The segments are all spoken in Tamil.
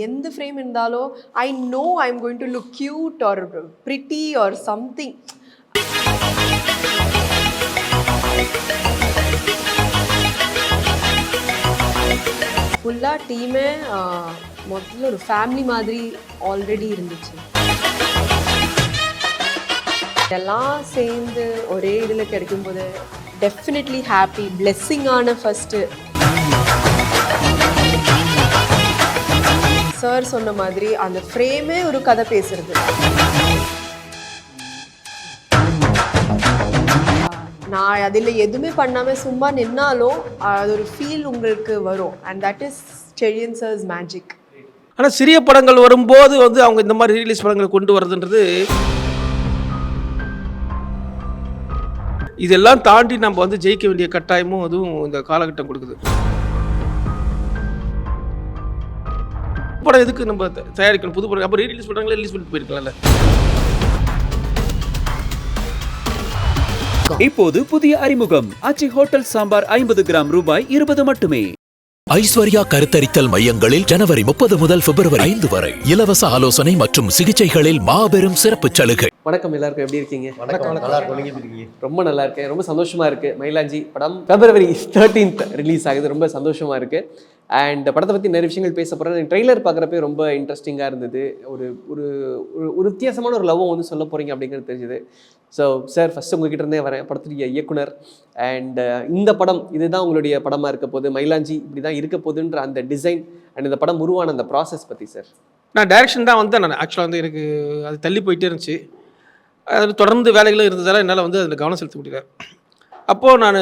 எந்த ஃப்ரேம் இருந்தாலும் I know I am going to look cute or pretty or something. ஃபுல்லாக டீமே மொத்தத்தில் ஒரு ஃபேமிலி மாதிரி ஆல்ரெடி இருந்துச்சு. எல்லாம் சேர்ந்து ஒரே இதில் கிடைக்கும்போது டெஃபினெட்லி ஹாப்பி. பிளெஸ்ஸிங்கான ஃபஸ்ட்டு சார் சொன்ன மாதிரி அந்த ஃப்ரேமே ஒரு கதை பேசுறது. நான் அதில் எதுவுமே பண்ணாமல் சும்மா நின்னாலும் அது ஒரு ஃபீல் உங்களுக்கு வரும். And that is Chezhiyan sir's magic. ஆனால் சிறிய படங்கள் வரும்போது வந்து அவங்க இந்த மாதிரி ரீலீஸ் படங்களை கொண்டு வரதுன்றது இதெல்லாம் தாண்டி நம்ம வந்து ஜெயிக்க வேண்டிய கட்டாயமும் அதுவும் இந்த காலகட்டம் கொடுக்குது. படம் எதுக்கு நம்ம தயாரிக்கணும் புது படம்? அப்போ ரீலீஸ் பண்ணுறாங்களே, ரிலீஸ் பண்ணிட்டு போயிருக்கலாம்ல. இப்போது புதிய அறிமுகம் ஆச்சி ஹோட்டல் சாம்பார் 50 கிராம் ரூபாய் 20 மட்டுமே. ஐஸ்வர்யா கருத்தரித்தல் மையங்களில் ஜனவரி 30 முதல் பிப்ரவரி 5 வரை இலவச ஆலோசனை மற்றும் சிகிச்சைகளில் மாபெரும் சிறப்பு சலுகை. வணக்கம், எல்லாருக்கும் எப்படி இருக்கீங்க? ரொம்ப நல்லா இருக்கேன். ரொம்ப சந்தோஷமா இருக்கு. மயிலாஞ்சி படம் February 13th ரிலீஸ் ஆகுது. ரொம்ப சந்தோஷமா இருக்கு. அண்ட் படத்தை பற்றி நிறைய விஷயங்கள் பேச போகிறேன். ட்ரெய்லர் பார்க்குறப்ப ரொம்ப இன்ட்ரெஸ்டிங்காக இருந்தது. ஒரு ஒரு ஒரு வித்தியாசமான ஒரு லவ்வை வந்து சொல்ல போகிறீங்க அப்படிங்கிறது தெரிஞ்சுது. ஸோ சார், ஃபஸ்ட்டு உங்ககிட்ட இருந்தே வரேன். படத்துடைய இயக்குனர் அண்ட் இந்த படம் இதுதான் உங்களுடைய படமாக இருக்க போகுது, மயிலாஞ்சி இப்படி தான் இருக்க போகுதுன்ற அந்த டிசைன் அண்ட் இந்த படம் உருவான அந்த ப்ராசஸ் பற்றி சார். நான் டைரக்ஷன் தான் வந்து நான் ஆக்சுவலாக வந்து எனக்கு அது தள்ளி போயிட்டே இருந்துச்சு. அது தொடர்ந்து வேலைகளும் இருந்ததால் என்னால் வந்து அதில் கவனம் செலுத்த முடியல. அப்போது நான்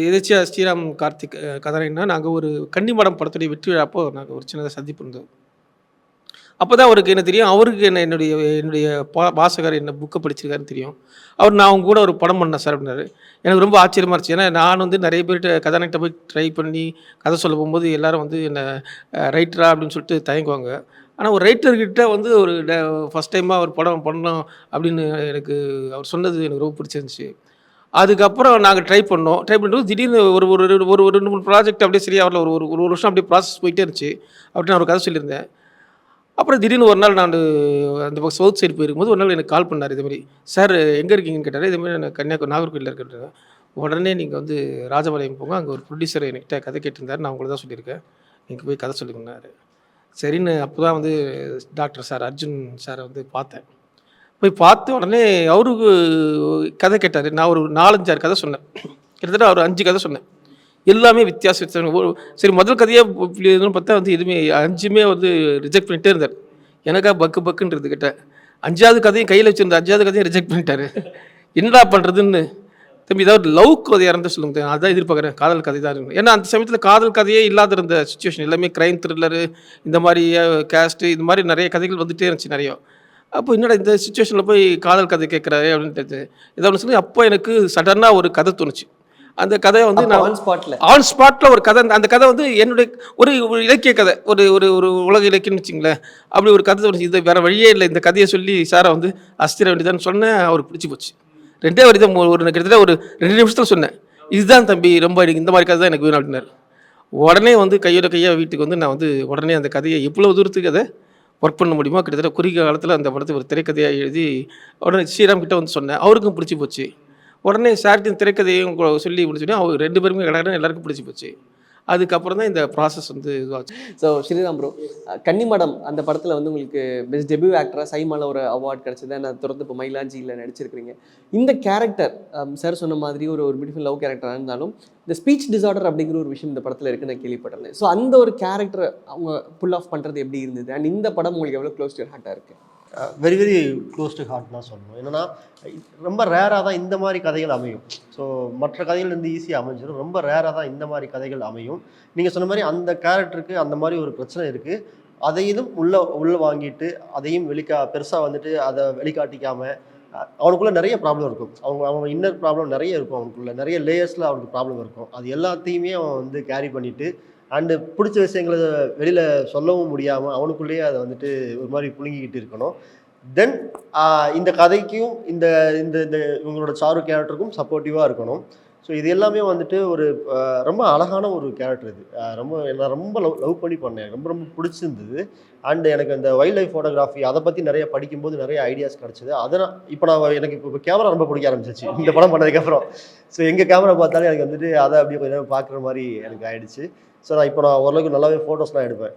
எதிர்ச்சியாக ஸ்ரீராம் கார்த்திக் கதாநாயகனா நாங்கள் ஒரு கன்னிமடம் படத்துடைய வெற்றி விழாப்போ நாங்கள் ஒரு சின்னதாக சந்திப்பு இருந்தோம். அப்போ தான் அவருக்கு என்ன தெரியும், அவருக்கு என்னுடைய வாசகர் என்ன புக்கை படிச்சிருக்காருன்னு தெரியும். நான் அவங்க கூட ஒரு படம் பண்ணேன் சார் அப்படின்னாரு. எனக்கு ரொம்ப ஆச்சரியமாக இருந்துச்சு. ஏன்னா நான் வந்து நிறைய பேர்கிட்ட கதாநாயகிட்ட போய் ட்ரை பண்ணி கதை சொல்ல போகும்போது எல்லோரும் வந்து என்ன ரைட்டரா அப்படின்னு சொல்லிட்டு தயங்குவாங்க. ஆனால் ஒரு ரைட்டர்கிட்ட வந்து ஒரு ஃபஸ்ட் டைமாக ஒரு படம் பண்ணணும் அப்படின்னு எனக்கு அவர் சொன்னது எனக்கு ரொம்ப பிடிச்சிருந்துச்சு. அதுக்கப்புறம் நாங்கள் ட்ரை பண்ணுறது திடீர்னு ஒரு ஒரு ஒரு ஒரு 2-3 ப்ராஜெக்ட் அப்படியே சரியாக வரல. ஒரு வருஷம் அப்படியே ப்ராசஸ் போயிட்டே இருந்துச்சு. அப்படின்னு நான் ஒரு கதை சொல்லியிருந்தேன். அப்புறம் திடீர்னு ஒரு நாள் நான் அந்த பக்கம் சவுத் சைடு போயிருக்கும்போது ஒரு நாள் எனக்கு கால் பண்ணார். இதேமாதிரி சார் எங்கே இருக்கீங்கன்னு கேட்டார். இதேமாதிரி நான் நாகர்கோவிலில் இருக்கிறேன். உடனே நீங்கள் வந்து ராஜபாளையம் போங்க, அங்கே ஒரு ப்ரொடியூசர் என்கிட்ட கதை கேட்டிருந்தார், நான் உங்களை தான் சொல்லியிருக்கேன், நீங்கள் போய் கதை சொல்லிங்கன்னாரு. சரின்னு அப்போ தான் வந்து டாக்டர் சார் அர்ஜுன் சாரை வந்து பார்த்தேன். போய் பார்த்து உடனே அவருக்கு கதை கேட்டார். நான் ஒரு 4-5 கதை சொன்னேன். கிட்டத்தட்ட ஒரு 5 கதை சொன்னேன். எல்லாமே வித்தியாசம். சரி, முதல் கதையாக பார்த்தா வந்து எதுவுமே 5மே வந்து ரிஜெக்ட் பண்ணிகிட்டே இருந்தார். எனக்கா பக்குன்றது கிட்ட 5வது கதையும் கையில் வச்சுருந்த 5வது கதையும் ரிஜெக்ட் பண்ணிட்டாரு. என்னடா பண்ணுறதுன்னு தம்பி ஏதாவது லவ் கதையாக இருந்தால் சொல்லுங்க, அதான் எதிர்பார்க்குறேன். காதல் கதை தான் இருக்கும். ஏன்னா அந்த சமயத்தில் காதல் கதையே இல்லாத இருந்த சுச்சுவேஷன். எல்லாமே க்ரைம் த்ரில்லரு, இந்த மாதிரி கேஸ்ட்டு, இது மாதிரி நிறைய கதைகள் வந்துகிட்டே இருந்துச்சு நிறைய. அப்போ என்னடா இந்த சுச்சுவேஷனில் போய் காதல் கதை கேட்குறாரு அப்படின்ட்டு ஏதாவது சொல்லி அப்போ எனக்கு சடனாக ஒரு கதை தோணுச்சு. அந்த கதையை வந்து நான் ஆன் ஸ்பாட்டில் ஒரு கதை, அந்த கதை வந்து என்னுடைய ஒரு இலக்கிய கதை, ஒரு ஒரு ஒரு உலக இலக்கியம்னு வச்சுங்களேன். அப்படி ஒரு கதை தோணுச்சு. இது வேறு வழியே இல்லை, இந்த கதையை சொல்லி சாரை வந்து அஸ்திர வேண்டியதான்னு சொன்னேன். அவருக்கு பிடிச்சி போச்சு. 2 வரி தான், ஒரு கிட்டத்தட்ட ஒரு 2 நிமிஷத்தில் சொன்னேன், இதுதான் தம்பி ரொம்ப இந்த மாதிரி கதை தான் எனக்கு வேணும் அப்படின்னாரு. உடனே வந்து கையோட கையாக வீட்டுக்கு வந்து நான் வந்து உடனே அந்த கதையை எவ்வளோ தூரத்துக்கு அதை ஒர்க் பண்ண முடியுமோ கிட்டத்தட்ட குறுகிய காலத்தில் அந்த படத்தை ஒரு திரைக்கதையாக எழுதி உடனே ஸ்ரீராம் கிட்ட வந்து சொன்னேன். அவருக்கும் பிடிச்சி போச்சு. உடனே சார்ட்டின் திரைக்கதையும் சொல்லி முடிச்சுட்டு அவர் 2 பேருமே கடற்கரை எல்லாருக்கும் பிடிச்சி போச்சு. அதுக்கப்புறம் தான் இந்த ப்ராசஸ் வந்து இதுவாச்சு. ஸோ ஸ்ரீராம் ப்ரோ, கன்னிமடம் அந்த படத்தில் வந்து உங்களுக்கு பெஸ்ட் டெபியூ ஆக்டராக சைமால ஒரு அவார்ட் கிடச்சிது. நான் தொடர்ந்து இப்போ மயிலாஞ்சியில் நடிச்சிருக்கிறீங்க. இந்த கேரக்டர் சார் சொன்ன மாதிரி ஒரு பியூட்டிஃபுல் லவ் கேரக்டராக இருந்தாலும் இந்த ஸ்பீச் டிசார்டர் அப்படிங்கிற ஒரு விஷயம் இந்த படத்தில் இருக்குன்னு நான் கேள்விப்பட்டேன். ஸோ அந்த ஒரு கேரக்டரை அவங்க புல் ஆஃப் பண்ணுறது எப்படி இருந்தது? அண்ட் இந்த படம் உங்களுக்கு எவ்வளோ க்ளோஸ் டு ஹார்ட்டாக இருக்குது? Very very close to heart தான் சொல்லணும். என்னென்னா ரொம்ப ரேராக தான் இந்த மாதிரி கதைகள் அமையும். ஸோ மற்ற கதைகள் வந்து ஈஸியாக அமைஞ்சிடும். ரொம்ப ரேராக தான் இந்த மாதிரி கதைகள் அமையும். நீங்கள் சொன்ன மாதிரி அந்த கேரக்டருக்கு அந்த மாதிரி ஒரு பிரச்சனை இருக்குது. அதையும் உள்ள வாங்கிட்டு அதையும் பெருசாக வந்துட்டு அதை வெளிக்காட்டிக்காமல் அவனுக்குள்ளே நிறைய ப்ராப்ளம் இருக்கும். அவன் இன்னர் ப்ராப்ளம் நிறைய இருக்கும். அவனுக்குள்ள நிறைய லேயர்ஸில் அவனுக்கு ப்ராப்ளம் இருக்கும். அது எல்லாத்தையுமே அவன் வந்து கேரி பண்ணிவிட்டு அண்டு பிடிச்ச விஷயங்களை வெளியில் சொல்லவும் முடியாமல் அவனுக்குள்ளேயே அதை வந்துட்டு ஒரு மாதிரி புழுங்கிக்கிட்டு இருக்கணும். தென் இந்த கதைக்கும் இந்த இந்த இந்த இவங்களோட சாரு கேரக்டருக்கும் சப்போர்ட்டிவாக இருக்கணும். ஸோ இது எல்லாமே வந்துட்டு ஒரு ரொம்ப அழகான ஒரு கேரக்டர் இது. நான் ரொம்ப லவ் பண்ணி பண்ணேன். ரொம்ப ரொம்ப பிடிச்சிருந்தது. அண்ட் எனக்கு அந்த வைல்ட் லைஃப் ஃபோட்டோகிராஃபி அதை பற்றி நிறைய படிக்கும்போது நிறைய ஐடியாஸ் கிடச்சிது. அதனால் எனக்கு இப்போ கேமரா ரொம்ப பிடிக்க ஆரம்பிச்சிச்சு இந்த படம் பண்ணதுக்கப்புறம். ஸோ எங்கள் கேமரா பார்த்தாலே எனக்கு வந்துட்டு அதை அப்படியே கொஞ்சம் நேரம் பார்க்குற மாதிரி எனக்கு ஆயிடுச்சு. ஸோ நான் ஓரளவுக்கு நல்லாவே ஃபோட்டோஸ்லாம் எடுப்பேன்.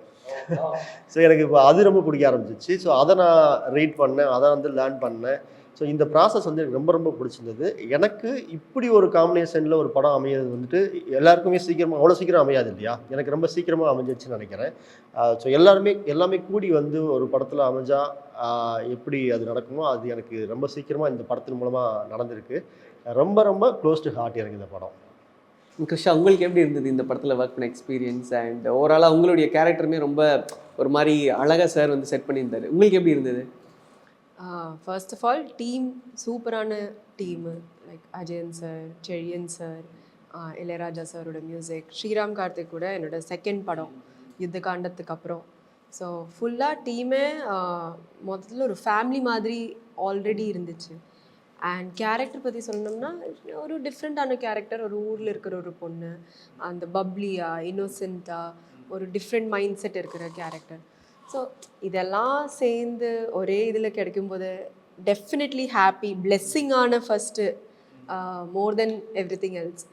ஸோ எனக்கு இப்போ அது ரொம்ப பிடிக்க ஆரம்பிச்சிச்சு. ஸோ அதை நான் ரீட் பண்ணேன், அதை வந்து லேர்ன் பண்ணேன். ஸோ இந்த ப்ராசஸ் வந்து எனக்கு ரொம்ப ரொம்ப பிடிச்சிருந்தது. எனக்கு இப்படி ஒரு காம்பினேஷனில் ஒரு படம் அமையிறது வந்துட்டு எல்லாருக்குமே அவ்வளோ சீக்கிரம் அமையாது இல்லையா? எனக்கு ரொம்ப சீக்கிரமாக அமைஞ்சிச்சுன்னு நினைக்கிறேன். ஸோ எல்லாமே கூடி வந்து ஒரு படத்தில் அமைஞ்சால் எப்படி அது நடக்குமோ அது எனக்கு ரொம்ப சீக்கிரமாக இந்த படத்தின் மூலமாக நடந்திருக்கு. ரொம்ப ரொம்ப க்ளோஸ் டு ஹார்ட் எனக்கு இந்த படம். கிருஷா, உங்களுக்கு எப்படி இருந்தது இந்த படத்தில் ஒர்க் பண்ண எக்ஸ்பீரியன்ஸ்? அண்ட் ஓவராலாக உங்களுடைய கேரக்டருமே ரொம்ப ஒரு மாதிரி அழகாக சார் வந்து செட் பண்ணியிருந்தாரு. உங்களுக்கு எப்படி இருந்தது? ஃபர்ஸ்ட் ஆஃப் ஆல் டீம் சூப்பரான team. Like Ajayan sir, Chezhiyan sir, Ilaiyaraaja சாரோட மியூசிக், ஸ்ரீராம் கார்த்திக் கூட என்னோட செகண்ட் படம் யுத்த காண்டத்துக்கு அப்புறம். ஸோ ஃபுல்லாக டீமே மொத்தத்தில் ஒரு ஃபேமிலி மாதிரி ஆல்ரெடி இருந்துச்சு. அண்ட் கேரக்டர் பற்றி சொன்னோம்னா ஒரு டிஃப்ரெண்ட்டான கேரக்டர். ஒரு ஊரில் இருக்கிற ஒரு பொண்ணு, அந்த பப்ளியாக இன்னோசென்ட்டாக ஒரு டிஃப்ரெண்ட் மைண்ட் செட் இருக்கிற கேரக்டர். ஸோ இதெல்லாம் சேர்ந்து ஒரே இதில் கிடைக்கும்போது டெஃபினெட்லி ஹாப்பி, பிளெஸ்ஸிங்கான first more then everything else.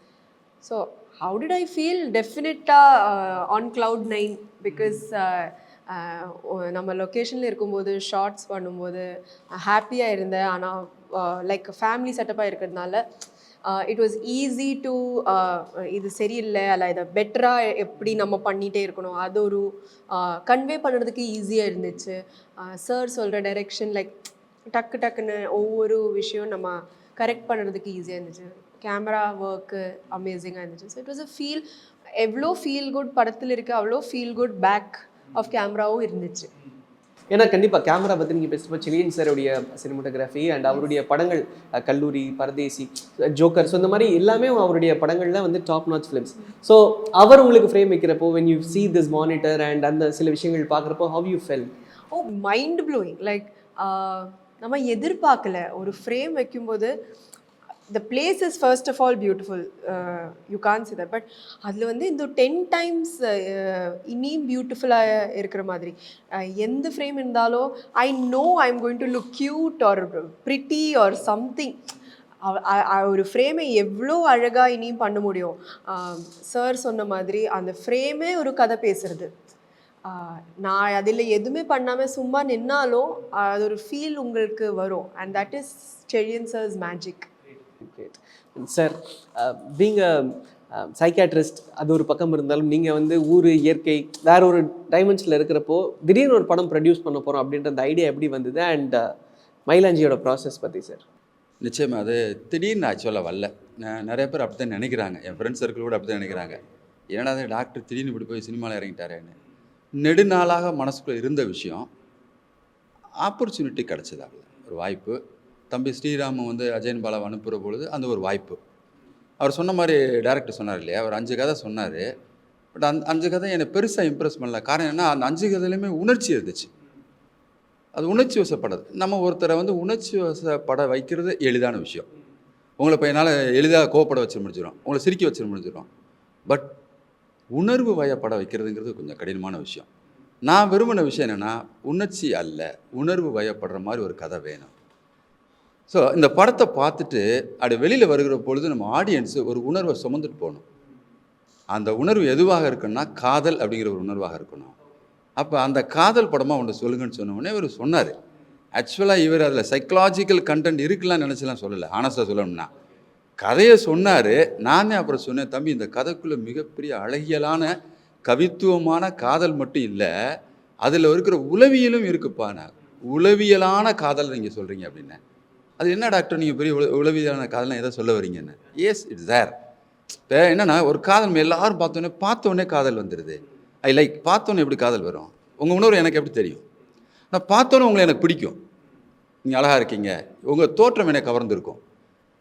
So how did I feel? டெஃபினட்டாக ஆன் cloud 9 பிகாஸ் நம்ம லொக்கேஷனில் இருக்கும்போது ஷார்ட்ஸ் பண்ணும்போது ஹாப்பியாக இருந்தேன். ஆனால் லைக் ஃபேமிலி செட்டப்பாக இருக்கிறதுனால இட் வாஸ் ஈஸி டு இது சரியில்லை அல்ல இதை பெட்டராக எப்படி நம்ம பண்ணிகிட்டே இருக்கணும் அது ஒரு கன்வே பண்ணுறதுக்கு ஈஸியாக இருந்துச்சு. சார் சொல்கிற டைரெக்ஷன் லைக் டக்குன்னு ஒவ்வொரு விஷயம் நம்ம கரெக்ட் பண்ணுறதுக்கு ஈஸியாக இருந்துச்சு. கேமரா ஒர்க்கு அமேசிங்காக இருந்துச்சு. So it was a feel. எவ்வளோ ஃபீல் குட் படத்தில் இருக்குது அவ்வளோ ஃபீல் குட் பேக் ஆஃப் கேமராவும் இருந்துச்சு. ஏன்னா கண்டிப்பாக கேமரா பற்றி நீங்கள் பேசுகிறப்போ செலியன் சாருடைய சினிமோட்டோகிராஃபி அண்ட் அவருடைய படங்கள் கல்லூரி, பரதேசி, ஜோக்கர், ஸோ இந்த மாதிரி எல்லாமே அவருடைய படங்களில் வந்து டாப் நாச் ஃபிலிம்ஸ். ஸோ அவர் உங்களுக்கு ஃப்ரேம் வைக்கிறப்போ when you see this monitor and அந்த சில விஷயங்கள் பார்க்குறப்போ how you felt? Mind blowing. Like நம்ம எதிர்பார்க்கல. ஒரு ஃப்ரேம் வைக்கும்போது the place is first of all beautiful, you can't see that, but அதில் வந்து இந்த 10 times இனியும் பியூட்டிஃபுல்லாக இருக்கிற மாதிரி எந்த ஃப்ரேம் இருந்தாலும் I know I am going to look cute or pretty or something. ஒரு ஃப்ரேமை எவ்வளோ அழகாக இனியும் பண்ண முடியும். சார் சொன்ன மாதிரி அந்த ஃப்ரேமே ஒரு கதை பேசுறது. நான் அதில் எதுவுமே பண்ணாமல் சும்மா நின்னாலும் அது ஒரு ஃபீல் உங்களுக்கு வரும். And that is Chezhiyan sir's magic. Sir, being psychiatrist அது ஒரு பக்கம் இருந்தாலும் நீங்கள் வந்து ஊர், இயற்கை, வேற ஒரு டைமென்ஷனில் இருக்கிறப்போ திடீர்னு ஒரு படம் ப்ரொடியூஸ் பண்ண போகிறோம் அப்படின்ற அந்த ஐடியா எப்படி வந்தது? அண்ட் மயிலாஞ்சியோட ப்ராசஸ் பற்றி சார். நிச்சயமாக அது திடீர்னு ஆக்சுவலாக வரல. நிறைய பேர் அப்படி தான் நினைக்கிறாங்க. என் ஃப்ரெண்ட்ஸ் சர்க்கிள் கூட அப்படி தான் நினைக்கிறாங்க. ஏன்னா அது டாக்டர் திடீர்னு இப்படி போய் சினிமாவில் இறங்கிட்டாரேன்னு. நெடுநாளாக மனசுக்குள்ளே இருந்த விஷயம். ஆப்பர்ச்சுனிட்டி கிடச்சிது. ஒரு வாய்ப்பு. தம்பி ஸ்ரீராமன் வந்து அஜயன் பாலாவை அனுப்புகிற பொழுது அந்த ஒரு வாய்ப்பு. அவர் சொன்ன மாதிரி டேரக்டர் சொன்னார் இல்லையா, அவர் 5 கதை சொன்னார். பட் அந்த 5 கதை என்னை பெருசாக இம்ப்ரெஸ் பண்ணல. காரணம் என்ன, அந்த 5 கதையிலையுமே உணர்ச்சி இருந்துச்சு. அது உணர்ச்சி வசப்படுது. நம்ம ஒருத்தரை வந்து உணர்ச்சி வசப்பட வைக்கிறது எளிதான விஷயம். உங்களை இப்போ என்னால் எளிதாக கோவப்பட வச்சு முடிஞ்சிடும், உங்களை சிரிக்க வச்சு முடிஞ்சிடும். பட் உணர்வு வயப்பட வைக்கிறதுங்கிறது கொஞ்சம் கடினமான விஷயம். நான் விரும்பின விஷயம் என்னென்னா, உணர்ச்சி அல்ல, உணர்வு வயப்படுற மாதிரி ஒரு கதை வேணும். ஸோ இந்த படத்தை பார்த்துட்டு அப்படி வெளியில் வருகிற பொழுது நம்ம ஆடியன்ஸு ஒரு உணர்வை சுமந்துட்டு போகணும். அந்த உணர்வு எதுவாக இருக்குன்னா காதல் அப்படிங்கிற ஒரு உணர்வாக இருக்கணும். அப்போ அந்த காதல் படமாக ஒன்று சொல்லுங்கன்னு சொன்னோடனே இவர் சொன்னார். ஆக்சுவலாக இவர் அதில் சைக்கலாஜிக்கல் கண்டென்ட் இருக்குலான்னு நினச்சலாம் சொல்லலை. ஆனஸ்டாக சொல்லணும்னா கதையை சொன்னார். நானே அப்புறம் சொன்னேன், தம்பி இந்த கதைக்குள்ளே மிகப்பெரிய அழகியலான கவித்துவமான காதல் மட்டும் இல்லை, அதில் இருக்கிற உளவியலும் இருக்குப்பா. நான் உளவியலான காதல் நீங்கள் சொல்கிறீங்க அப்படின்னு. அது என்ன டாக்டர் நீங்கள் பெரிய உளவியலான காதலாம் எதை சொல்ல வரீங்கன்னு. எஸ், இட்ஸ் தேர். இப்போ என்னென்னா ஒரு காதல் எல்லாரும் பார்த்தோன்னே காதல் வந்துடுது. ஐ லைக் பார்த்தோன்னே எப்படி காதல் வரும்? உங்கள் உணர்வு எனக்கு எப்படி தெரியும்? நான் பார்த்தோன்னே உங்களை எனக்கு பிடிக்கும், நீங்கள் அழகாக இருக்கீங்க, உங்கள் தோற்றம் எனக்கு கவர்ந்துருக்கும்.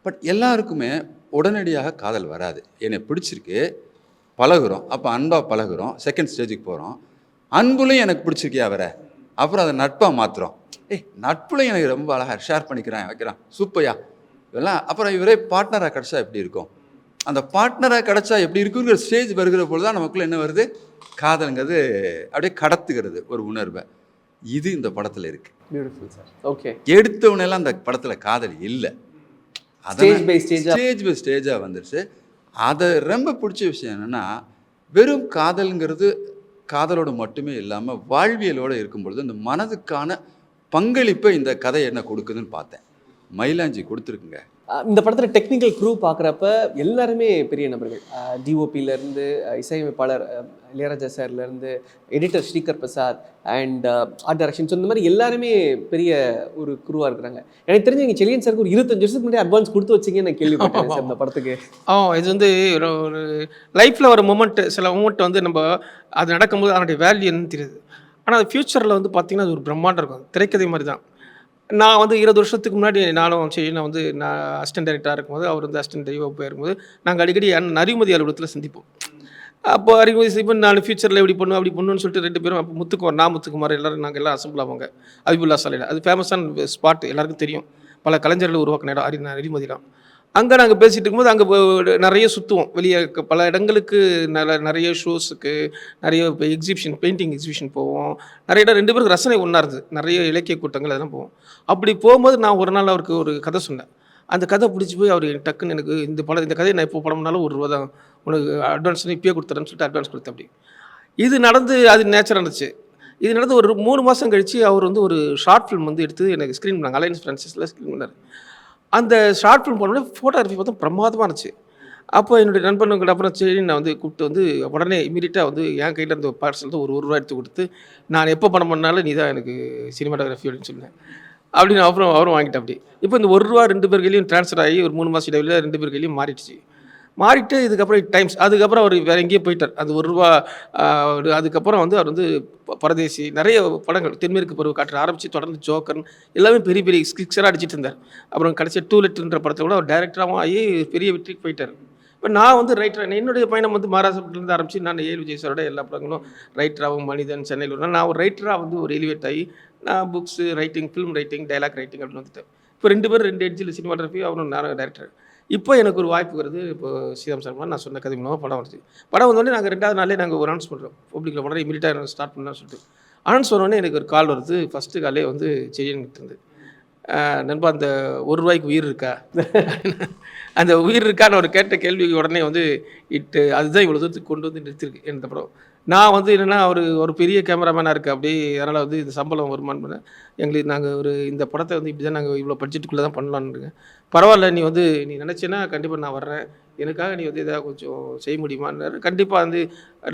பட் எல்லாருக்குமே உடனடியாக காதல் வராது. என்னை பிடிச்சிருக்கு, பழகுறோம், அப்போ அன்பாக பழகுறோம், செகண்ட் ஸ்டேஜுக்கு போகிறோம். அன்புலையும் எனக்கு பிடிச்சிருக்கியா வர, அப்புறம் அதை நட்பாக மாற்றுறோம். நட்புலையும் எனக்கு ரொம்ப அழகாக ஷேர் பண்ணிக்கிறேன், வைக்கிறான், சூப்பையா இதெல்லாம். அப்புறம் இவரே பார்ட்னராக கிடச்சா எப்படி இருக்கும்? அந்த பார்ட்னராக கிடச்சா எப்படி இருக்குங்கிற ஸ்டேஜ் வருகிற பொழுது தான் நமக்குள்ளே என்ன வருது, காதலுங்கிறது அப்படியே கடத்துகிறது ஒரு உணர்வை. இது இந்த படத்தில் இருக்குது. Beautiful sir. ஓகே. எடுத்தவனெல்லாம் அந்த படத்தில் காதல் இல்லை, ஸ்டேஜ் பை ஸ்டேஜாக ஸ்டேஜ் பை ஸ்டேஜாக வந்துடுச்சு. அதை ரொம்ப பிடிச்ச விஷயம் என்னென்னா, வெறும் காதலுங்கிறது காதலோடு மட்டுமே இல்லாமல் வாழ்வியலோடு இருக்கும் பொழுது இந்த மனதுக்கான பங்களிப்பை இந்த கதை என்ன கொடுக்குதுன்னு பார்த்தேன். மயிலாஞ்சி கொடுத்துருக்குங்க. இந்த படத்தில் டெக்னிக்கல் க்ரூ பார்க்குறப்ப எல்லாருமே பெரிய நபர்கள். டிஓபியிலேருந்து இசையமைப்பாளர் இளையராஜா சார்லேருந்து editor Sreekar Prasad and art direction, இந்த மாதிரி எல்லாருமே பெரிய ஒரு குரூவாக இருக்கிறாங்க. எனக்கு தெரிஞ்சு நீங்கள் செலியன் சாருக்கு ஒரு 25 வருஷத்துக்கு முன்னாடி அட்வான்ஸ் கொடுத்து வச்சிங்கன்னு நான் கேள்விப்பட்டேன் சார் இந்த படத்துக்கு. இது வந்து ஒரு லைஃப்பில் ஒரு மூமெண்ட்டு, சில மூமெண்ட் வந்து நம்ம அது நடக்கும்போது அதனுடைய வேல்யூ என்னன்னு தெரியுது. ஆனால் அது ஃப்யூச்சரில் வந்து பார்த்திங்கன்னா அது ஒரு பிரம்மாண்டம் இருக்கும். திரைக்கதை மாதிரி தான். நான் வந்து 20 வருஷத்துக்கு முன்னாடி நானும் நான் வந்து நான் அசிஸ்டன்ட் டைரக்டராக இருக்கும்போது, அவர் வந்து அசிஸ்டன்ட் டிஓபியாக இருக்கும்போது நாங்கள் அடிக்கடி அறிமுதி அலுவலகத்தில் சந்திப்போம். அப்போ அறிமுதி இப்போ நான் ஃபியூச்சரில் இப்படி பண்ணும் அப்படி பண்ணுன்னு சொல்லிட்டு 2 பேரும் அப்போ முத்துக்குமார் எல்லோரும் நாங்கள் எல்லாம் அசம்பிள் ஆவாங்க அபிபுல்லா சாலையில். அது ஃபேமஸான ஸ்பாட், எல்லாருக்கும் தெரியும். பல கலைஞர்கள் உருவாக்கின இடம் அறிமுதிலாம். அங்கே நாங்கள் பேசிகிட்டு இருக்கும்போது அங்கே நிறைய சுற்றுவோம் வெளியே, பல இடங்களுக்கு நிறைய ஷோஸுக்கு, நிறைய எக்ஸிபிஷன், பெயிண்டிங் எக்ஸிபிஷன் போவோம். நிறைய இடம் 2 பேருக்கு ரசனை ஒன்றா இருந்தது. நிறைய இலக்கிய கூட்டங்கள் அதெல்லாம் போவோம். அப்படி போகும்போது நான் ஒரு நாள் அவருக்கு ஒரு கதை சொன்னேன். அந்த கதை பிடிச்சி போய் அவர் டக்குன்னு எனக்கு இந்த கதையை நான் இப்போ படம்னாலும் ₹1 தான் உனக்கு அட்வான்ஸ் இப்பயே கொடுத்துறேன்னு சொல்லிட்டு அட்வான்ஸ் கொடுத்தேன். அப்படி இது நடந்து அது நேச்சராக இருந்துச்சு. இது நடந்து ஒரு 3 மாதம் கழித்து அவர் வந்து ஒரு ஷார்ட் ஃபிலிம் வந்து எடுத்து எனக்கு ஸ்க்ரீன் பண்ணாங்க. அலையன்ஸ் ஃப்ரான்சிஸில் ஸ்க்ரீன் பண்ணார். அந்த ஷார்ட் ஃபிலிம் போனோடனே ஃபோட்டோகிராஃபி பார்த்தா பிரமாதமாக இருந்துச்சு. அப்போ என்னுடைய நண்பனுங்கிட்ட அப்புறம் சரி நான் வந்து கூப்பிட்டு வந்து உடனே இமீடியட்டாக வந்து என் கையில் இருந்த பார்சல் வந்து ஒரு ₹1 எடுத்து கொடுத்து, நான் எப்போ படம் பண்ணாலும் நீ தான் எனக்கு சினிமாட்டோகிராஃபி அப்படின்னு சொன்னேன். அப்படின்னு அப்புறம் அவரும் வாங்கிட்டேன். அப்படி இப்போ இந்த ₹1 2 பேர் கையிலையும் ட்ரான்ஸ்ஃபர் ஆகி ஒரு 3 மாதம் இடைவெளியில் 2 பேர் கையிலையும் மாறிட்டு இதுக்கப்புறம் டைம்ஸ் அதுக்கப்புறம் அவர் வேறு எங்கேயோ போயிட்டார். அது ₹1 அதுக்கப்புறம் வந்து அவர் வந்து பரதேசி நிறைய படங்கள் தென்மேற்கு பருவ காற்று ஆரம்பித்து தொடர்ந்து ஜோக்கர்னு எல்லாமே பெரிய பெரிய ஸ்கிக்ஸராக அடிச்சிட்டு இருந்தார். அப்புறம் கடைசியாக டூலெட்டுன்ற படத்தை கூட அவர் டைரக்டராகவும் ஆகி பெரிய வெற்றிக்கு போயிட்டார். இப்போ நான் வந்து ரைட்டர், என்னுடைய பயணம் வந்து மகாராஷ்டிரத்துலேருந்து ஆரம்பித்து நான் ஏ விஜய் சாரோட எல்லா படங்களும் ரைட்டராகவும் மனிதன் சென்னையில் வரேன். நான் ஒரு ரைட்டராக வந்து ஒரு எலிவேட் ஆகி நான் books writing, film writing, dialogue writing அப்படின்னு வந்துட்டேன். இப்போ 2 பேரும் 2 எட்ஜில் சினிமாட்டோகிராஃபி, அவரும் நான் டைரக்டர். இப்போ எனக்கு ஒரு வாய்ப்பு வருது. இப்போ ஸ்ரீராம் சார் நான் சொன்ன கதை மூலமாக படம் வருது. படம் வந்தோடனே நாங்கள் 2வது நாளே நாங்கள் ஒரு அனௌன்ஸ் பண்ணுறோம். பப்ளிக்கில் உடனே இமீடியட்டாக ஸ்டார்ட் பண்ணலாம்னு சொல்லிட்டு அனௌன்ஸ் பண்ணோடனே எனக்கு ஒரு கால் வருது. ஃபஸ்ட்டு காலே வந்து செடியன்கிட்ட இருந்து, நண்பா அந்த ₹1 உயிர் இருக்கா, அந்த உயிர் இருக்கான்னு அவர் கேட்ட கேள்வி உடனே வந்து அதுதான் இவ்வளோ தூரத்துக்கு கொண்டு வந்து நிறுத்திருக்கு இந்த படம். நான் வந்து என்னென்னா ஒரு பெரிய கேமராமேனாக இருக்குது அப்படி, அதனால் வந்து இந்த சம்பளம் வருமானு பண்ணேன். எங்களுக்கு நாங்கள் இந்த படத்தை வந்து இப்படி தான் நாங்கள் இவ்வளோ பட்ஜெட்டுக்குள்ளே தான் பண்ணலான்னு. பரவாயில்ல, நீ நினச்சேன்னா கண்டிப்பாக நான் வர்றேன், எனக்காக நீ வந்து எதாவது கொஞ்சம் செய்ய முடியுமான்னாரு. கண்டிப்பாக வந்து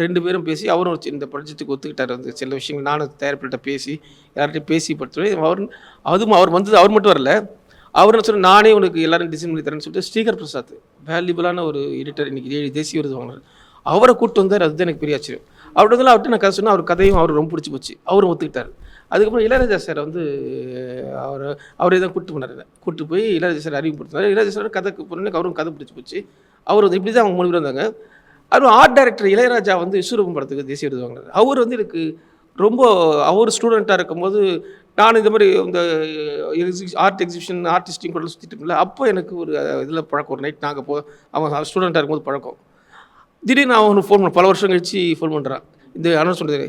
2 பேரும் பேசி அவரும் இந்த பட்ஜெட்டுக்கு ஒத்துக்கிட்டார். வந்து சில விஷயங்கள் நானும் தயாரிப்பிட்ட பேசி யார்கிட்டையும் பேசி படுத்துவேன். அவர் வந்தது அவர் மட்டும் வரல, அவர் என்ன சொன்ன நானே உனக்கு எல்லாரும் டிசைன் பண்ணி தரேன்னு சொல்லிட்டு ஸ்ரீகர் பிரசாத் வேல்யூபிளான ஒரு எடிட்டர், இன்றைக்கி 7 தேசிய விருது வாங்கினார், அவரை கூப்பிட்டு வந்தார். அதுதான் எனக்கு பெரிய ஆச்சரியம். அவர்கிட்ட நான் கதை சொன்னால் அவர் கதையும் அவர் ரொம்ப பிடிச்சி போச்சு, அவரும் ஒத்துக்கிட்டார். அதுக்கப்புறம் இளையராஜா சார் வந்து அவரே தான் கூப்பிட்டு போய் இளையராஜா சார் அறிமுகப்படுத்தினார். இளையராஜா சார் கதைக்கு போனோன்னே அவரும் கதை பிடிச்சி போச்சு. அவர் வந்து இப்படி தான் அவங்க 3 பேர் வந்தாங்க. அதுவும் ஆர்ட் டைரக்டர் இளையராஜா வந்து விஸ்வரூபம் படத்துக்கு தேசிய விருது வாங்கினார். அவர் வந்து எனக்கு ரொம்ப அவர் ஸ்டூடெண்ட்டாக இருக்கும்போது நான் இந்த மாதிரி இந்த ஆர்ட் எக்ஸிபிஷன் ஆர்டிஸ்டிங் கூட சுற்றிட்டு இருக்கல, அப்போ எனக்கு ஒரு இதில் பழக்கம். ஒரு நைட் நாங்கள் அவன் ஸ்டூடெண்ட்டாக இருக்கும்போது பழக்கம். திடீர்னு நான் அவனுக்கு ஃபோன் பண்ண பல வருஷம் கழிச்சு ஃபோன் பண்ணுறான். இந்த அனௌன்ஸ் பண்ணுறது,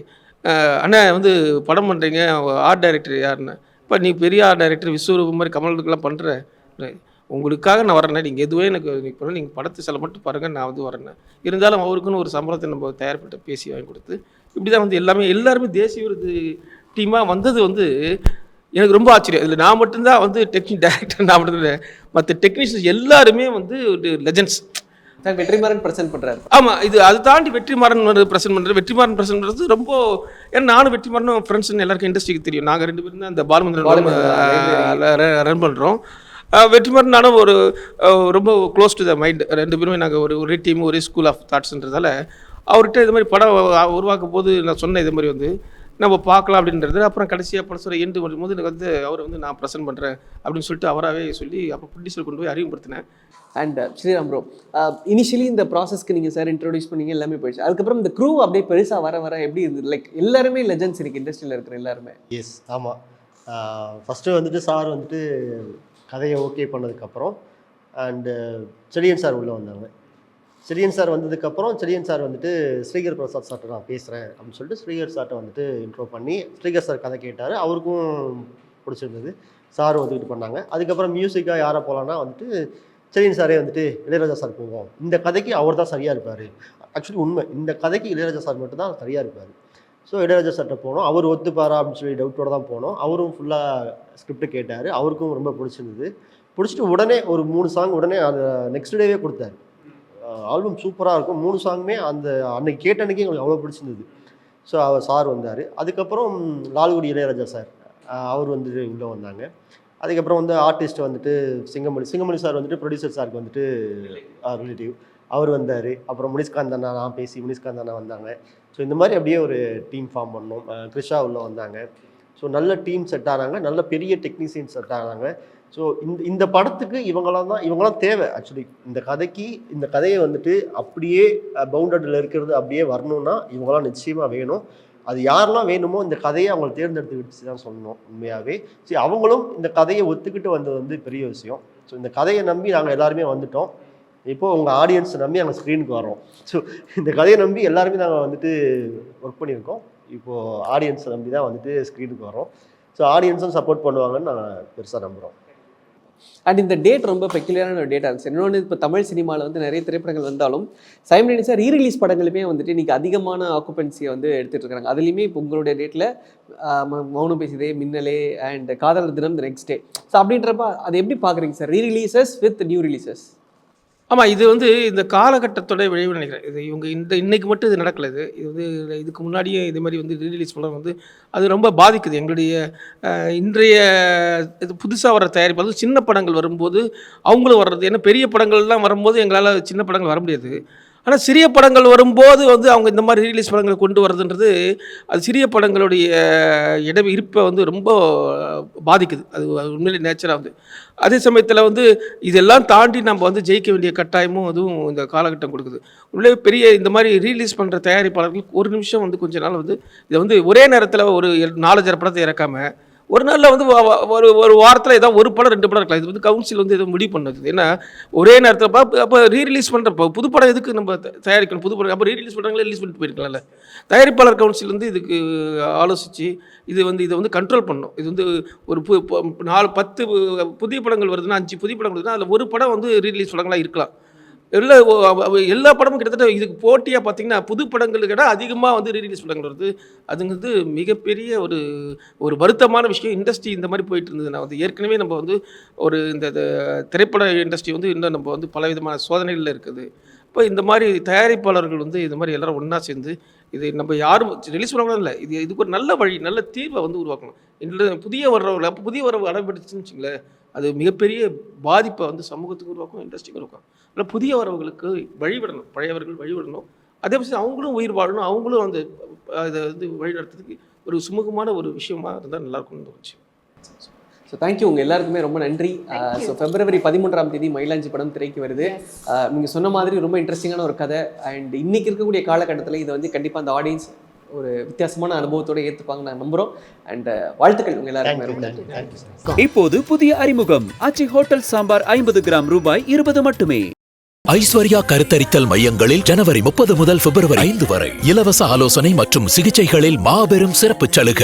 அண்ணா வந்து படம் பண்ணுறீங்க, ஆர்ட் டைரக்டர் யாருன்னு. இப்போ நீ பெரிய ஆர்ட் டைரக்டர் விஸ்வரூபம் மாதிரி கமலுக்கெல்லாம் பண்ணுற, உங்களுக்காக நான் வரேன், நீங்கள் எதுவே எனக்கு நீங்கள் படத்தை சில மட்டும் பாருங்கள், நான் வந்து வரேன். இருந்தாலும் அவருக்குன்னு ஒரு சம்பளத்தை நம்ம தயாரிப்பிட்ட பேசி வாங்கி கொடுத்து இப்படி தான் வந்து எல்லாருமே தேசிய விருது டீமாக வந்தது வந்து எனக்கு ரொம்ப ஆச்சரியம். இதில் நான் மட்டும்தான் வந்து டைரக்டர், நான் மட்டும்தான், மற்ற டெக்னீஷியன்ஸ் எல்லாருமே வந்து ஒரு லெஜெண்ட்ஸ். வெற்றிமாறன் ப்ரெசென்ட் பண்ணுறாரு. ஆமாம், இது அதை தாண்டி வெற்றிமாறன் ப்ரெசென்ட் பண்ணுறது. வெற்றிமாறன் ப்ரெசென்ட் பண்ணுறது ரொம்ப, ஏன்னா நானும் வெற்றிமாறனும் ஃப்ரெண்ட்ஸ்னு எல்லாருக்கும் இண்டஸ்ட்ரிக்கு தெரியும். நாங்கள் 2 பேரும் தான் இந்த பாலமந்திரன் ரன் பண்ணுறோம். வெற்றிமாறன் நானும் ஒரு ரொம்ப க்ளோஸ் டு த மைண்ட். 2 பேருமே நாங்கள் ஒரே டீம், ஒரே ஸ்கூல் ஆஃப் தாட்ஸ்ன்றதால அவர்கிட்ட இது மாதிரி படம் உருவாக்கும் போது நான் சொன்னேன் இது மாதிரி வந்து நம்ம பார்க்கலாம் அப்படின்றது. அப்புறம் கடைசியாக படம் சொல்ல எண்டு வரும்போது எனக்கு வந்து அவர் வந்து நான் ப்ரெசென்ட் பண்ணுறேன் அப்படின்னு சொல்லிட்டு அவராகவே சொல்லி அப்புறம் ப்ரொடியூசர் கொண்டு போய் அறிமுகப்படுத்தினேன். அண்ட் ஸ்ரீராம் ப்ரோ, இனிஷியலி இந்த ப்ராசஸ்க்கு நீங்கள் சார் இன்ட்ரோடியூஸ் பண்ணீங்க, எல்லாமே போயிடுச்சு. அதுக்கப்புறம் இந்த க்ரூ அப்படியே பெருசாக வர எப்படி இருந்தது? லைக் எல்லாருமே லெஜெண்ட்ஸ் இருக்குது இண்டஸ்ட்ரியில் இருக்கிற எல்லாருமே. எஸ், ஆமாம். ஃபஸ்ட்டு வந்துட்டு சார் வந்துட்டு கதையை ஓகே பண்ணதுக்கப்புறம் அண்டு செடியன் சார் உள்ளே வந்தாங்க. செழியன் சார் வந்ததுக்கப்புறம் செழியன் சார் வந்துட்டு ஸ்ரீகர் பிரசாத் சார்ட்ட நான் பேசுகிறேன் அப்படின்னு சொல்லிட்டு ஸ்ரீகர் சார்ட்ட வந்துட்டு இன்ட்ரோ பண்ணி ஸ்ரீகர் சார் கதை கேட்டார். அவருக்கும் பிடிச்சிருந்தது, சாரும் வந்துக்கிட்டு பண்ணாங்க. அதுக்கப்புறம் மியூசிக்காக யாரை போகலான்னா வந்துட்டு செழியன் சாரே வந்துட்டு இளையராஜா சார் போவோம், இந்த கதைக்கு அவர் தான் சரியாக இருப்பார். ஆக்சுவலி உண்மை, இந்த கதைக்கு இளையராஜா சார் மட்டும் தான் சரியாக இருப்பார். ஸோ இளையராஜா சார்ட்ட போனோம். அவர் ஒத்துப்பாரா அப்படின்னு சொல்லி டவுட்டோடு தான் போனோம். அவரும் ஃபுல்லாக ஸ்கிரிப்ட் கேட்டார். அவருக்கும் ரொம்ப பிடிச்சிருந்தது. பிடிச்சிட்டு உடனே ஒரு 3 சாங் உடனே அந்த நெக்ஸ்ட் டேவே கொடுத்தாரு. ஆல்பம் சூப்பராக இருக்கும். 3 சாங்குமே அந்த அன்னைக்கு கேட்ட அன்றைக்கி எங்களுக்கு அவ்வளோ பிடிச்சிருந்தது. ஸோ அவர் சார் வந்தார். அதுக்கப்புறம் லால்குடி இளையராஜா சார் அவர் வந்துட்டு உள்ளே வந்தாங்க. அதுக்கப்புறம் வந்து ஆர்டிஸ்ட் வந்துட்டு சிங்கமணி சார் வந்துட்டு ப்ரொடியூசர் சாருக்கு வந்துட்டு ரிலேட்டிவ், அவர் வந்தார். அப்புறம் முனிஷ்காந்த் அண்ணா, நான் பேசி முனிஷ்காந்த் அண்ணா வந்தாங்க. ஸோ இந்த மாதிரி அப்படியே ஒரு டீம் ஃபார்ம் பண்ணோம். க்ரிஷா உள்ளே வந்தாங்க. ஸோ நல்ல டீம் செட் ஆனாங்க, நல்ல பெரிய டெக்னீஷியன் செட் ஆனாங்க. ஸோ இந்த படத்துக்கு இவங்களாம் தேவை. ஆக்சுவலி இந்த கதையை வந்துட்டு அப்படியே பவுண்டடில் இருக்கிறது அப்படியே வரணும்னா இவங்களாம் நிச்சயமாக வேணும். அது யாரெல்லாம் வேணுமோ இந்த கதையை அவங்களை தேர்ந்தெடுத்து வச்சு தான் சொல்லணும் உண்மையாகவே. சரி, அவங்களும் இந்த கதையை ஒத்துக்கிட்டு வந்தது வந்து பெரிய விஷயம். ஸோ இந்த கதையை நம்பி நாங்கள் எல்லாருமே வந்துட்டோம். இப்போது உங்கள் ஆடியன்ஸை நம்பி நாங்கள் ஸ்க்ரீனுக்கு வரோம். ஸோ இந்த கதையை நம்பி எல்லாருமே நாங்கள் வந்துட்டு ஒர்க் பண்ணியிருக்கோம். இப்போது ஆடியன்ஸை நம்பி தான் வந்துட்டு ஸ்க்ரீனுக்கு வரோம். ஸோ ஆடியன்ஸும் சப்போர்ட் பண்ணுவாங்கன்னு நாங்கள் பெருசாக நம்புகிறோம். அண்ட் இந்த டேட் ரொம்ப பெக்குலரான ஒரு டேட்டாக இருந்துச்சு. இன்னொன்று, இப்போ தமிழ் சினிமாவில் வந்து நிறைய திரைப்படங்கள் வந்தாலும் சைமல்டேனியஸாக ரீரிலீஸ் படங்களுமே வந்துட்டு இன்றைக்கி அதிகமான ஆக்குபென்சியை வந்து எடுத்துகிட்டு இருக்காங்க. அதுலேயுமே இப்போ உங்களுடைய டேட்டில் மௌனம் பேசிதே, மின்னலே அண்ட் காதலர் தினம் நெக்ஸ்ட் டே. ஸோ அப்படின்றப்ப அது எப்படி பார்க்குறீங்க சார், ரீரிலீசஸ் வித் நியூ ரிலீசஸ்? ஆமாம், இது வந்து இந்த காலகட்டத்தோட விளைவு நினைக்கிறேன். இது இவங்க இன்னைக்கு மட்டும் இது நடக்கல. இது இதுக்கு முன்னாடியே இது மாதிரி வந்து ரீரிலீஸ் பண்ண வந்து அது ரொம்ப பாதிக்குது எங்களுடைய இன்றைய இது புதுசாக வர தயாரிப்பாளர்கள். சின்ன படங்கள் வரும்போது அவங்களும் வர்றது, ஏன்னா பெரிய படங்கள்லாம் வரும்போது எங்களால் சின்ன படங்கள் வர முடியாது. ஆனால் சிறிய படங்கள் வரும்போது வந்து அவங்க இந்த மாதிரி ரீரிலீஸ் படங்களை கொண்டு வரதுன்றது அது சிறிய படங்களுடைய இருப்பை வந்து ரொம்ப பாதிக்குது. அது உண்மையிலே நேச்சராக வந்து. அதே சமயத்தில் வந்து இதெல்லாம் தாண்டி நம்ம வந்து ஜெயிக்க வேண்டிய கட்டாயமும் அதுவும் இந்த காலகட்டம் கொடுக்குது. உண்மையிலே பெரிய இந்த மாதிரி ரீரிலீஸ் பண்ணுற தயாரிப்பாளர்களுக்கு ஒரு நிமிஷம் வந்து கொஞ்ச நாள் வந்து இதை வந்து ஒரே நேரத்தில் ஒரு 4-5 படத்தை இறக்காமல் ஒரு நாளில் வந்து ஒரு வாரத்தில் ஏதாவது ஒரு படம் 2 படம் இருக்கலாம். இது வந்து கவுன்சில் வந்து எதுவும் முடிவு பண்ணுது. ஏன்னா ஒரே நேரத்தில் அப்போ ரீரிலீஸ் பண்ணுறப்போ புது படம் எதுக்கு நம்ம தயாரிக்கணும், புது படம் அப்போ ரீரிலீஸ் பண்ணுறாங்களே ரிலீஸ் பண்ணிட்டு போயிருக்கலாம்ல. தயாரிப்பாளர் கவுன்சில் வந்து இதுக்கு ஆலோசித்து இதை வந்து கண்ட்ரோல் பண்ணணும். இது வந்து ஒரு 10 புதிய படங்கள் வருதுன்னா 5 புதிய படங்கள் வருதுன்னா அதில் ஒரு படம் வந்து ரீரிலீஸ் படங்களாக இருக்கலாம். எல்லா படமும் கிட்டத்தட்ட இதுக்கு போட்டியாக பார்த்தீங்கன்னா புது படங்களுக்கு விட அதிகமாக வந்து ரீரிலீஸ் படங்கள் வருது. அதுங்கிறது மிகப்பெரிய ஒரு வருத்தமான விஷயம். இண்டஸ்ட்ரி இந்த மாதிரி போயிட்டு இருந்ததுன்னா வந்து ஏற்கனவே நம்ம வந்து இந்த திரைப்பட இண்டஸ்ட்ரி வந்து இன்னும் நம்ம வந்து பலவிதமான சோதனைகளில் இருக்குது. இப்போ இந்த மாதிரி தயாரிப்பாளர்கள் வந்து இந்த மாதிரி எல்லோரும் ஒன்றா சேர்ந்து இது நம்ம யாரும் ரிலீஸ் பண்ணக்கூடாது இல்லை, இதுக்கு ஒரு நல்ல வழி, நல்ல தீர்வை வந்து உருவாக்கணும். புதிய வர்றவர்கள் அப்போ புதிய வரவு அடைபடுத்துச்சுன்னு வச்சுங்களேன், அது மிகப்பெரிய பாதிப்பை வந்து சமூகத்துக்கு உருவாக்கும், இண்டஸ்ட்ரிக்கு உருவாக்கும். அதனால் புதிய வரவுகளுக்கு வழிவிடணும், பழையவர்கள் வழிவிடணும். அதே பட்சம் அவங்களும் உயிர் வாழணும், அவங்களும் அந்த அதை வந்து வழிநடத்துறதுக்கு ஒரு சுமூகமான ஒரு விஷயமா இருந்தால் நல்லாயிருக்கும்னு தோணுச்சு. ஸோ தேங்க்யூ, உங்கள் எல்லாருக்குமே ரொம்ப நன்றி. ஸோ February 13 மயிலாஞ்சி படம் திரைக்கு வருது. நீங்கள் சொன்ன மாதிரி ரொம்ப இன்ட்ரெஸ்டிங்கான ஒரு கதை. அண்ட் இன்றைக்கி இருக்கக்கூடிய காலகட்டத்தில் இதை வந்து கண்டிப்பாக அந்த ஆடியன்ஸ் ஒரு வித்தியாசமான அனுபவத்தோடு ஏற்றுப்பாங்க நான் நம்புகிறோம். அண்ட் வாழ்த்துக்கள் உங்கள் எல்லாருக்குமே ரொம்ப நன்றி. இப்போது புதிய அறிமுகம் ஆச்சி ஹோட்டல் சாம்பார் 50 கிராம் ரூபாய் 20 மட்டுமே. ஐஸ்வர்யா கருத்தரித்தல் மையங்களில் ஜனவரி 30 முதல் February 5 வரை இலவச ஆலோசனை மற்றும் சிகிச்சைகளில் மாபெரும் சிறப்பு சலுகை.